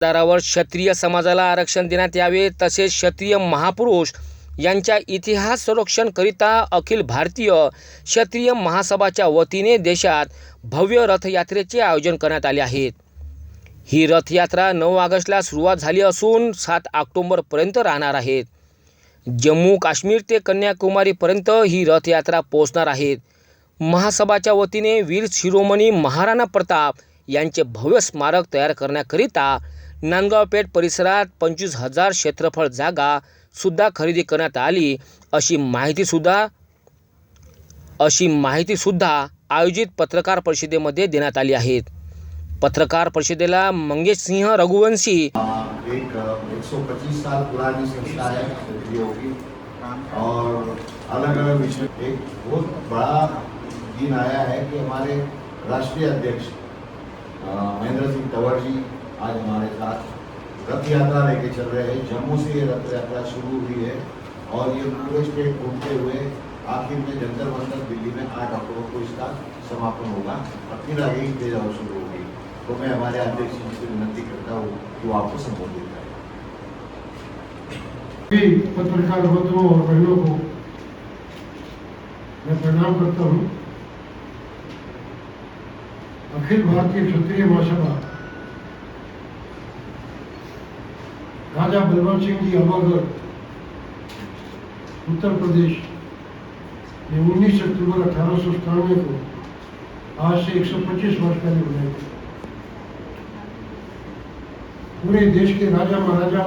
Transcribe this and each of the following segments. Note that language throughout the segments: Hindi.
आधारावर क्षत्रिय समाजाला आरक्षण देण्यात यावे, तसेच क्षत्रिय महापुरुष यांच्या इतिहास संरक्षणकरिता अखिल भारतीय क्षत्रिय महासभाच्या वतीने देशात भव्य रथयात्रेचे आयोजन करण्यात आले आहे। ही रथयात्रा 9 ऑगस्टला सुरुवात झाली असून 7 ऑक्टोबरपर्यंत राहणार आहे। जम्मू काश्मीर ते कन्याकुमारीपर्यंत ही रथयात्रा पोहोचणार आहे। महासभाच्या वतीने वीर शिरोमणी महाराणा प्रताप यांचे भव्य स्मारक तयार करण्याकरिता नांदगाव पेठ परिसरात 25,000 क्षेत्रफळ जागा सुद्धा खरेदी करण्यात आली, अशी माहिती सुद्धा आयोजित पत्रकार परिषदेमध्ये देण्यात आली आहे। पत्रकार परिषदेला मंगेश सिंह रघुवंशी एक 125 साल पुरानी संस्था है क्षत्रियों की, और अलग अलग विषय एक बहुत बड़ा दिन आया है कि हमारे राष्ट्रीय अध्यक्ष महेंद्र सिंह तंवर जी आज हमारे साथ रथ यात्रा लेके चल रहे हैं। जम्मू से ये रथ यात्रा शुरू हुई है और ये पूरे स्टेट घूमते हुए आखिर में जंतर मंतर दिल्ली में 8 अक्टूबर को इसका समापन होगा और फिर आगे की तेज और शुरू होगी। तो मैं हमारे अध्यक्ष जी से विनती करता हूँ कि वो आपको संबोधित करें। पत्रकार बंधुओं और बहनों को मैं प्रणाम करता हूँ। अखिल भारतीय क्षत्रिय महासभा राजा बलवंत सिंह जी अमरगढ़ उत्तर प्रदेश ने 19 अक्टूबर 1897 को आज से 125 वर्ष पहले बनाई। पूरे देश के राजा महाराजा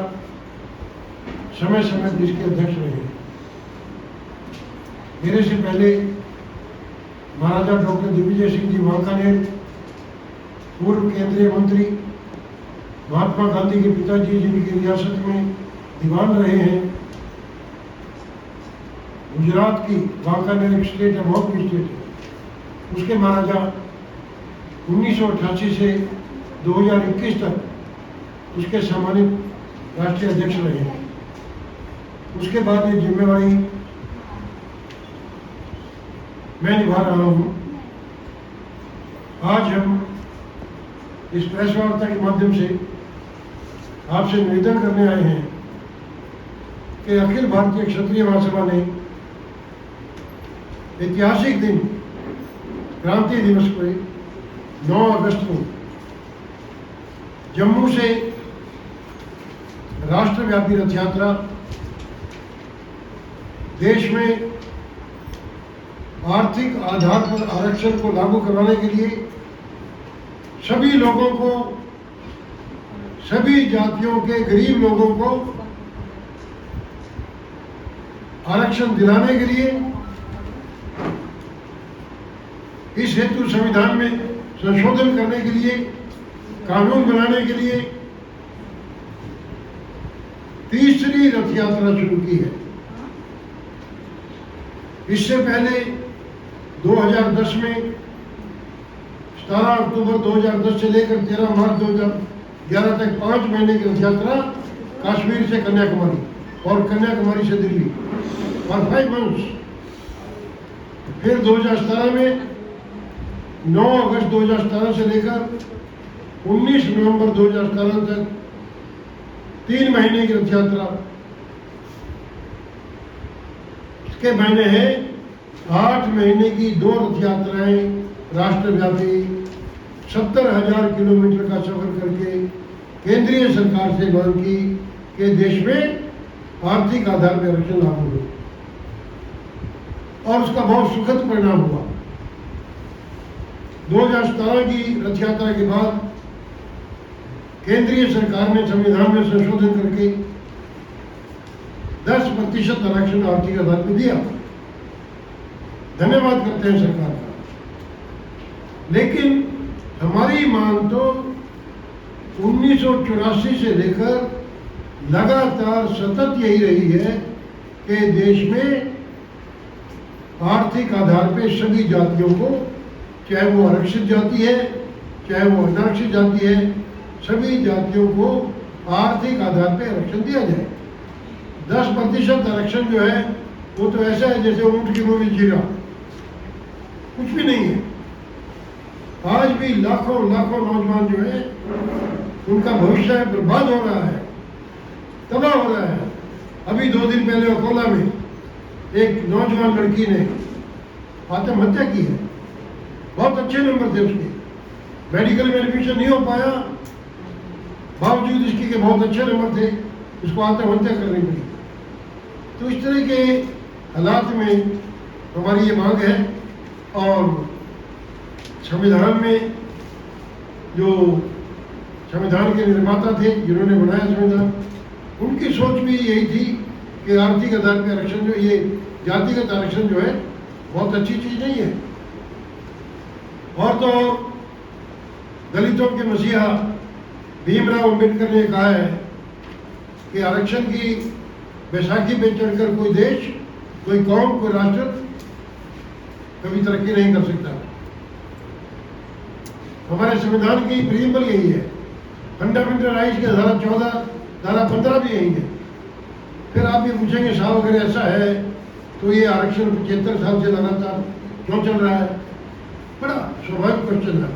समय समय पर इसके अध्यक्ष रहे। मेरे से पहले महाराजा डॉक्टर दिग्विजय सिंह जी वांकानेर पूर्व केंद्रीय मंत्री, महात्मा गांधी के पिताजी जिनकी रियासत में दीवान रहे हैं। गुजरात की वांकानेर एक स्टेट है, बहुत बड़ी स्टेट है, उसके महाराजा 1988 से 2021 तक उसके सम्मानित राष्ट्रीय अध्यक्ष रहे हैं। उसके बाद ये जिम्मेवारी मैं निभा रहा हूँ। आज हम इस प्रेस वार्ता के माध्यम से आपसे निवेदन करने आए हैं कि अखिल भारतीय क्षत्रिय महासभा ने ऐतिहासिक दिन क्रांति दिवस पर 9 अगस्त को जम्मू से राष्ट्रव्यापी रथ यात्रा देश में आर्थिक आधार पर आरक्षण को लागू करवाने के लिए सभी लोगों को, सभी जातियों के गरीब लोगों को आरक्षण दिलाने के लिए, इस हेतु संविधान में संशोधन करने के लिए, कानून बनाने के लिए तीसरी रथ यात्रा शुरू की है। इससे पहले 2010 में 17 अक्टूबर 2010 से लेकर 13 मार्च 2011 तक 5 महीने की रथ यात्रा कश्मीर से कन्याकुमारी और कन्याकुमारी से दिल्ली और 5 मंथ्स। फिर 2017 में 9 अगस्त 2017 से लेकर 19 नवंबर 2017 तक 3 महीने की रथ यात्रा। इसके महीने हैं 8 महीने की 2 रथ यात्राएं राष्ट्रव्यापी 70,000 किलोमीटर का सफर करके केंद्रीय सरकार से मांग की कि देश में आर्थिक आधार पर आरक्षण लागू हो, और उसका बहुत सुखद परिणाम हुआ। 2017 की रथ यात्रा के बाद केंद्रीय सरकार ने संविधान में संशोधन करके 10% आरक्षण आर्थिक आधार पर दिया। धन्यवाद करते हैं सरकार का। लेकिन हमारी मांग तो 1984 से लेकर लगातार सतत यही रही है कि देश में आर्थिक आधार पर सभी जातियों को, चाहे वो आरक्षित जाति है चाहे वो अनारक्षित जाति है, सभी जातियों को आर्थिक आधार पर आरक्षण दिया जाए। 10% आरक्षण जो है वो तो ऐसा है जैसे ऊंट की मुंह में जीरा, कुछ भी नहीं है। आज भी लाखों लाखों नौजवान जो है उनका भविष्य बर्बाद हो रहा है, तबाह हो रहा है। अभी 2 दिन पहले अकोला में एक नौजवान लड़की ने आत्महत्या की है। बहुत अच्छे नंबर थे उसके, मेडिकल में एडमिशन नहीं हो पाया, बावजूद इसके के बहुत अच्छे नंबर थे, उसको आत्महत्या करनी पड़ी। तो इस तरह के हालात में हमारी ये मांग है। और संविधान में जो संविधान के निर्माता थे, जिन्होंने बनाया संविधान, उनकी सोच भी यही थी कि आर्थिक आधार पर आरक्षण जो ये जातिगत आरक्षण जो है बहुत अच्छी चीज नहीं है। और तो दलितों के मसीहा भीमराव अम्बेडकर ने कहा है कि आरक्षण की बैसाखी पे चढ़कर कोई देश, कोई कौम, कोई राष्ट्र कभी तरक्की नहीं कर सकता। हमारे संविधान की प्रियम्बल यही है, फंडामेंटल राइट्स के धारा 14, धारा 15 भी यही है। फिर आप ये पूछेंगे साहब अगर ऐसा है तो ये आरक्षण 75 साल से लगातार क्यों चल रहा है? बड़ा स्वाभाविक क्वेश्चन है।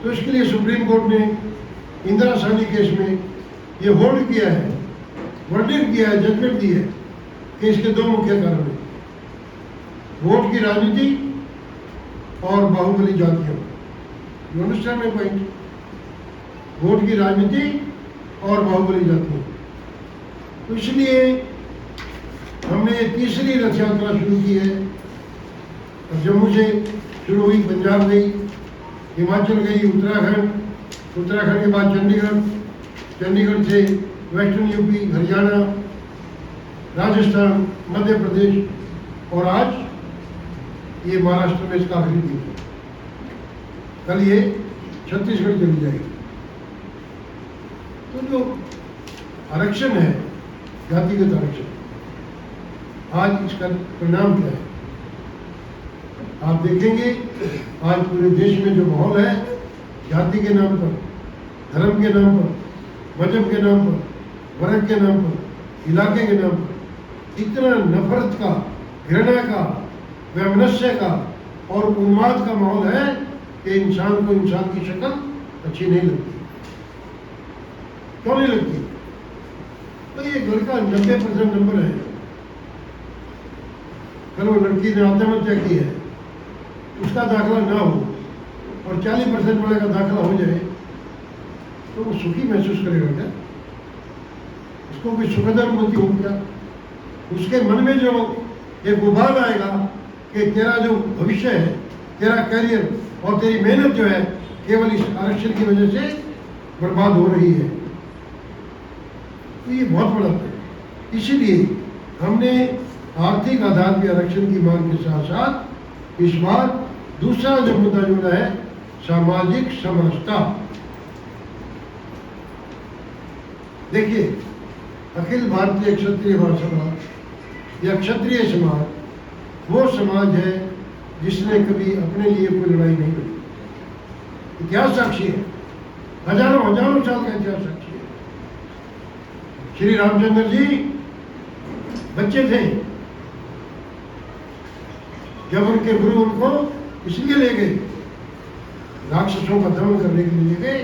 तो इसके लिए सुप्रीम कोर्ट ने इंदिरा साहनी केस में ये होल्ड किया है, वर्डिक्ट किया है, जजमेंट दी है कि इसके 2 मुख्य कारण हैं, वोट की राजनीति और बाहुबली जातियों। You understand my point? Vote की राजनीति और बाहुबली जातियों। तो इसलिए हमने तीसरी रथ यात्रा शुरू की है। जम्मू से शुरू हुई, पंजाब गई, हिमाचल गई, उत्तराखंड के बाद चंडीगढ़, चंडीगढ़ से वेस्टर्न यूपी, हरियाणा, राजस्थान, मध्य प्रदेश और आज ये महाराष्ट्र में इसका आखिरी दिन है। कल ये छत्तीसगढ़ चली जाएगी। तो जो आरक्षण है, जातिगत आरक्षण, आज इसका परिणाम क्या है आप देखेंगे। आज पूरे देश में जो माहौल है, जाति के नाम पर, धर्म के नाम पर, मजहब के नाम पर, वर्ग के नाम पर, इलाके के नाम पर इतना नफरत का, घृणा का, वैमनस्य का और उन्माद का माहौल है कि इंसान को इंसान की शक्ल अच्छी नहीं लगती। क्यों नहीं लगती? तो ये लड़का 90% नंबर है, कल वो लड़की ने आत्महत्या की है, उसका दाखला ना हो और 40% वाले का दाखला हो जाए तो वो सुखी महसूस करेगा क्या? उसको कोई सुखद अनुभूति हो क्या? उसके मन में जो एक उबाल आएगा कि तेरा जो भविष्य है, तेरा करियर और तेरी मेहनत जो है केवल इस आरक्षण की वजह से बर्बाद हो रही है। तो ये बहुत बड़ा है। इसीलिए हमने आर्थिक आधार पर आरक्षण की मांग के साथ साथ इस बार दूसरा जो मुद्दा जुड़ा है, सामाजिक समरसता। देखिए, अखिल भारतीय क्षत्रिय महासभा या क्षत्रिय समाज वो समाज है जिसने कभी अपने लिए कोई लड़ाई नहीं लड़ी। इतिहास साक्षी है, हजारों हजारों साल का इतिहास साक्षी है। श्री रामचंद्र जी बच्चे थे जब उनके गुरु उनको इसलिए ले गए, राक्षसों का दमन करने के लिए ले गए,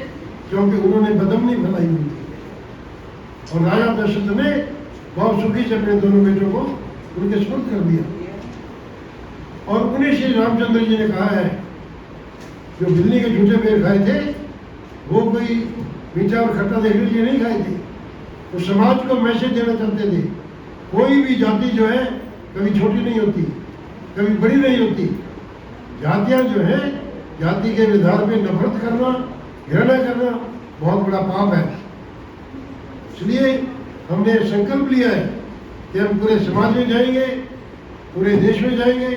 क्योंकि उन्होंने बदमनी फैलाई हुई थी। और राजा दशरथ ने बहुत सुखी से अपने दोनों बेटों को उनके सुपुर्द कर दिया। और उन्हीं श्री रामचंद्र जी ने कहा है, जो बिल्ली के झूठे पेड़ खाए थे वो कोई मीठा और खट्टा देखने के लिए नहीं खाए थे, तो समाज को मैसेज देना चाहते थे। कोई भी जाति जो है कभी छोटी नहीं होती, कभी बड़ी नहीं होती। जातियां जो है, जाति के आधार पे नफरत करना, घृणा करना बहुत बड़ा पाप है। इसलिए हमने संकल्प लिया है कि हम पूरे समाज में जाएंगे, पूरे देश में जाएंगे,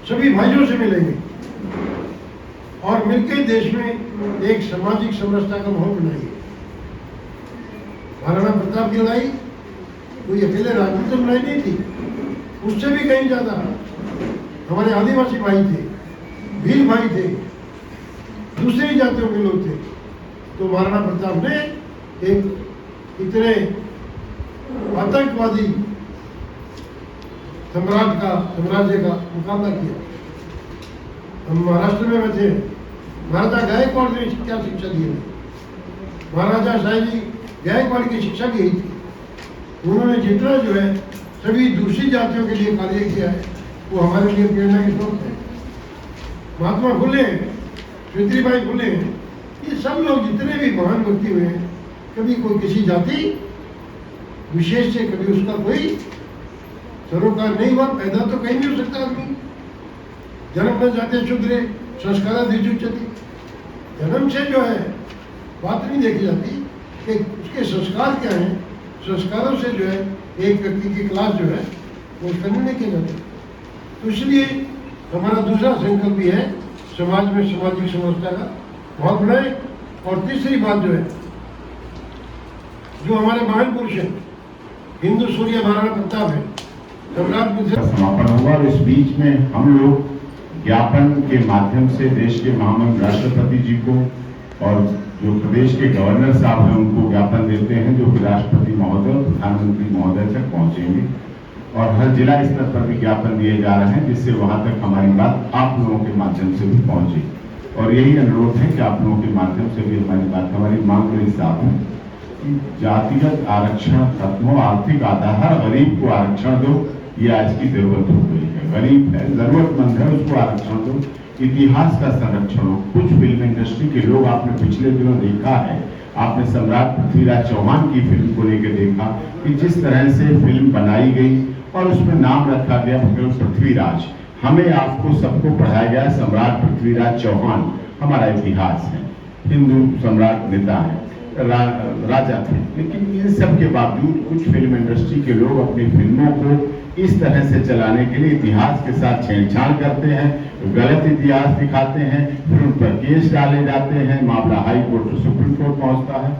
सभी भाइयों से मिलेंगे और मिलकर देश में एक सामाजिक समरसता का माहौल बनाएंगे। महाराणा प्रताप की लड़ाई कोई अकेले राजपूत लड़ाई नहीं थी, उससे भी कहीं ज्यादा हमारे आदिवासी भाई थे, भील भाई थे, दूसरी जातियों के लोग थे। तो महाराणा प्रताप ने एक इतने आतंकवादी साम्राज्य का मुकाबला किया। हम महाराष्ट्र में बैठे, महाराजा गायकवाड़ ने क्या शिक्षा दी है? महाराजा शाही जी गायकवाड़ की शिक्षा की थी। उन्होंने जितना जो है सभी दूसरी जातियों के लिए कार्य किया है वो हमारे लिए प्रेरणा की स्रोत है। महात्मा फुले, सावित्रीबाई फुले, ये सब लोग जितने भी महान व्यक्ति हुए हैं, कभी कोई किसी जाति विशेष से कभी उसका कोई सरोकार नहीं हुआ। पैदा तो कहीं नहीं हो सकता आदमी, जन्म न जाते शूद्रे संस्कारा द्विजुच्यति। जन्म से जो है बात नहीं देखी जाती कि उसके संस्कार क्या हैं। संस्कारों से जो है एक व्यक्ति की क्लास जो है वो उसका निर्णय किया जाता है। तो इसलिए हमारा दूसरा संकल्प भी है समाज में सामाजिक समरसता का बहुत बड़ा है। और तीसरी बात जो है, जो हमारे महान पुरुष हैं, हिंदू सूर्य महाराणा प्रताप है, सम्राट का समापन हुआ और इस बीच में हम लोग ज्ञापन के माध्यम से देश के महामहिम राष्ट्रपति जी को और जो प्रदेश के गवर्नर साहब हैं उनको ज्ञापन देते हैं, जो कि राष्ट्रपति महोदय और प्रधानमंत्री महोदय तक पहुंचेंगे। और हर जिला स्तर पर भी ज्ञापन दिए जा रहे हैं, जिससे वहां तक हमारी बात आप लोगों के माध्यम से भी पहुंचे। और यही अनुरोध है कि आप लोगों के माध्यम से भी हमारी बात, हमारी मांग बड़ी साफ है कि जातिगत आरक्षण खत्म हो, आर्थिक आधार, हर गरीब को आरक्षण दो। ये आज की जरूरत हो गई है, गरीब है, जरूरतमंद है, उसको आरक्षण दो। इतिहास का संरक्षण हो। कुछ फिल्म इंडस्ट्री के लोग आपने पिछले दिनों देखा है, आपने सम्राट पृथ्वीराज चौहान की फिल्म को लेकर देखा कि जिस तरह से फिल्म बनाई गई और उसमें नाम रखा गया पृथ्वीराज। हमें आपको सबको पढ़ाया गया सम्राट पृथ्वीराज चौहान हमारा इतिहास है, हिंदू सम्राट नेता है, राजा थे। लेकिन इन सब के बावजूद कुछ फिल्म इंडस्ट्री के लोग अपनी फिल्मों को इस तरह से चलाने के लिए इतिहास के साथ छेड़छाड़ करते हैं, गलत इतिहास दिखाते हैं, फिर उन पर केस डाले जाते हैं, मामला हाई कोर्ट और सुप्रीम कोर्ट पहुंचता है।